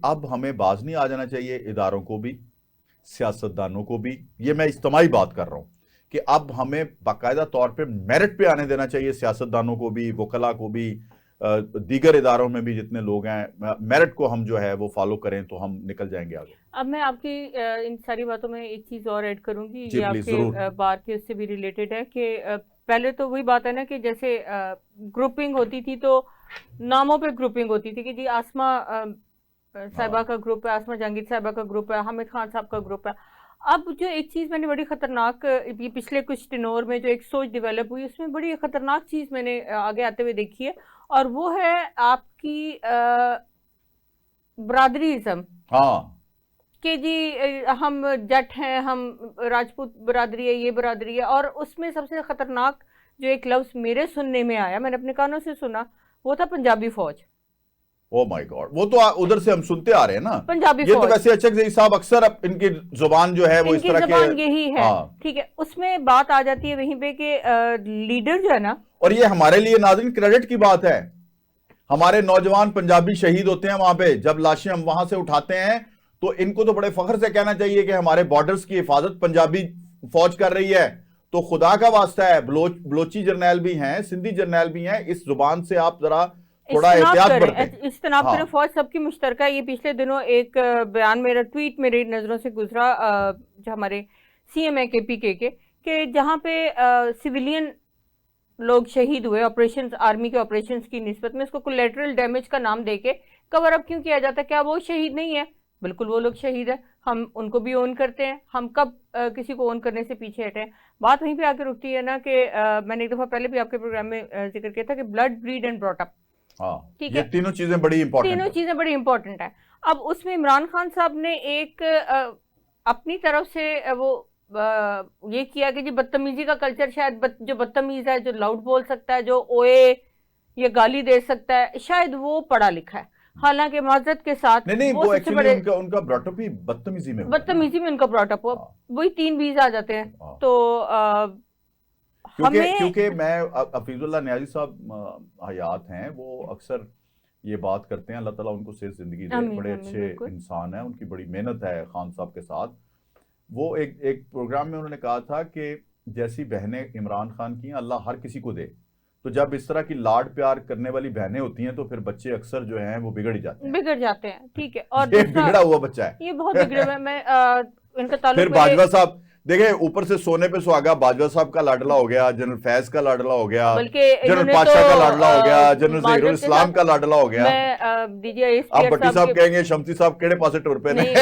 अब हमें बाज नहीं आ जाना चाहिए इदारों को भी, सियासतदानों को भी। ये मैं इज्तिमाई बात कर रहा हूं कि अब हमें बाकायदा तौर पे मेरिट पे आने देना चाहिए, सियासतदानों को भी, वकला को भी, दीगर इदारों में भी जितने लोग हैं, मेरिट को हम जो है वो फॉलो करें तो हम निकल जाएंगे आगे। अब मैं आपकी इन सारी बातों में एक चीज़ और ऐड करूंगी, जी ये प्लीज, जरूर। आपके बात के उससे भी रिलेटेड है कि पहले तो वही बात है ना कि जैसे ग्रुपिंग होती थी तो नामों पे ग्रुपिंग होती थी कि जी आसमा साहिबा का ग्रुप है, आसमा जहांगीर साहिबा का ग्रुप है, हामिद खान साहब का ग्रुप है। अब जो एक चीज़ मैंने बड़ी खतरनाक, ये पिछले कुछ टिनोर में जो एक सोच डेवलप हुई, उसमें बड़ी खतरनाक चीज़ मैंने आगे आते हुए देखी है, और वो है आपकी बरादरीज़म। हाँ, कि जी हम जट हैं, हम राजपूत बरादरी है, ये बरादरी है। और उसमें सबसे खतरनाक जो एक लफ्ज मेरे सुनने में आया, मैंने अपने कानों से सुना, वो था पंजाबी फौज। ओ माय गॉड, वो तो उधर से हम सुनते आ रहे हैं ना। पंजाबी ये तो फौज, वैसे अचक ज़ई साहब अक्सर इनकी जुबान जो है वो इस इनकी तरह के। जबान यही है। हाँ, ठीक है, उसमें बात आ जाती है वहीं पे कि लीडर जो है ना, और ये हमारे लिए नाज़रीन क्रेडिट की बात है। हमारे नौजवान पंजाबी शहीद होते हैं वहां पे, जब लाशें हम वहां से उठाते हैं तो इनको तो बड़े फख्र से कहना चाहिए कि हमारे बॉर्डर्स की हिफाजत पंजाबी फौज कर रही है। तो खुदा का वास्ता है, बलोची जर्नैल भी हैं, सिंधी जर्नैल भी हैं, इस जुबान से आप जरा थोड़ा एहतियात बरतें। इज्तनाब हाँ, करें। फौज सबकी मुश्तरका। ये पिछले दिनों एक बयान, मेरा ट्वीट मेरी नज़रों से गुजरा, जो हमारे सीएम है केपीके के जहाँ पे सिविलियन लोग शहीद हुए ऑपरेशंस, आर्मी के ऑपरेशंस की निस्बत में, उसको कोलैटरल डैमेज का नाम देके कवर अप क्यों किया जाता है? क्या वो शहीद नहीं है? बिल्कुल वो लोग शहीद है, हम उनको भी ओन करते हैं। हम कब किसी को ओन करने से पीछे हटे हैं? बात वहीं पे आके रुकती है ना कि मैंने एक दफ़ा पहले भी आपके प्रोग्राम में जिक्र किया था कि blood, breed and brought up. हाँ, ठीक ये है, तीनों चीजें बड़ी इंपॉर्टेंट तीनों है। चीज़ें बड़ी इंपॉर्टेंट है। अब उसमें इमरान खान साहब ने एक अपनी तरफ से वो ये किया कि जी बदतमीजी का कल्चर, शायद जो बदतमीज है, जो लाउड बोल सकता है, जो ओए या गाली दे सकता है, शायद वो पढ़ा लिखा है। हालांकि माजरत के साथ नहीं नहीं, वो वो सबसे एक्चुअली बड़े उनका उनका ब्रॉटअप ही बदतमीजी में हुआ है ना। बदतमीजी में उनका ब्रॉटअप हुआ, हाँ, वही 3 बीज आ जाते हैं। हाँ। तो क्योंकि हमें क्योंकि मैं हफीजुल्लाह न्याजी साहब हयात हैं, वो अक्सर ये बात करते हैं, अल्लाह ताला उनको सेहत जिंदगी दे, आमीन बड़े आमीन अच्छे बिल्कुल। इंसान हैं, उनकी बड़ी मेहनत है खान साहब के साथ। वो एक एक प्रोग्राम में उन्होंने कहा था कि जैसी बहनें इमरान खान की हैं, अल्लाह हर किसी को दे। तो जब इस तरह की लाड प्यार करने वाली बहनें होती हैं तो फिर बच्चे अक्सर जो हैं वो बिगड़ ही जाते हैं। बिगड़ जाते हैं, ठीक है। और ये दूसरा, बिगड़ा हुआ बच्चा ये बहुत है। बिगड़े हुए हैं। मैं इनका फिर ताल्लुक मेरे, बाजवा साहब देखे, ऊपर से सोने पे सुहागा, बाजवा साहब का लाडला हो गया, जनरल फैज का लाडला हो गया, बल्कि जनरल इन्होंने तो पातशाह का लाडला हो गया, जनरल जहीरुल माजरत के इस्लाम साथ, का लाडला हो गया। मैं आप डीजीआईएसपीआर भट्टी साहब साहब के, कहेंगे शमसी साहब केड़े पासे टुर पे ने। नहीं,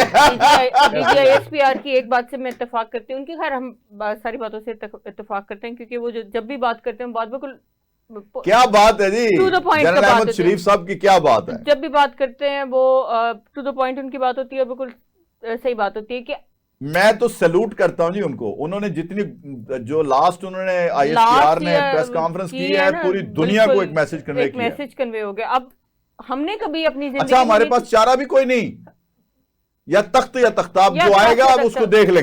डीजीआईएसपीआर की एक बात से मैं इत्तेफाक करती हूँ उनकी। खैर हम सारी बातों से इत्तेफाक करते हैं, क्योंकि वो जो जब भी बात करते हैं बात बिल्कुल क्या बात है जी, टू द पॉइंट जनरल का बात अहमद होती शरीफ साहब की क्या बात है। है। जब भी बात करते हैं वो टू द पॉइंट उनकी बात होती है, बिल्कुल सही बात होती है। कि मैं तो सैल्यूट करता हूं जी उनको, उन्होंने जितनी जो लास्ट उन्होंने आईएसपीआर लास्ट ने प्रेस कॉन्फ्रेंस की है, ना, पूरी दुनिया को बिल्कुल एक मैसेज कन्वे एक किया है। मैसेज कन्वे हो गया। अब हमने कभी अपनी अच्छा, जिंदगी में हमारे ये पास चारा भी कोई नहीं, या तख्त या तख्ताब, या जो आएगा तख्त अब उसको देख लेंगे।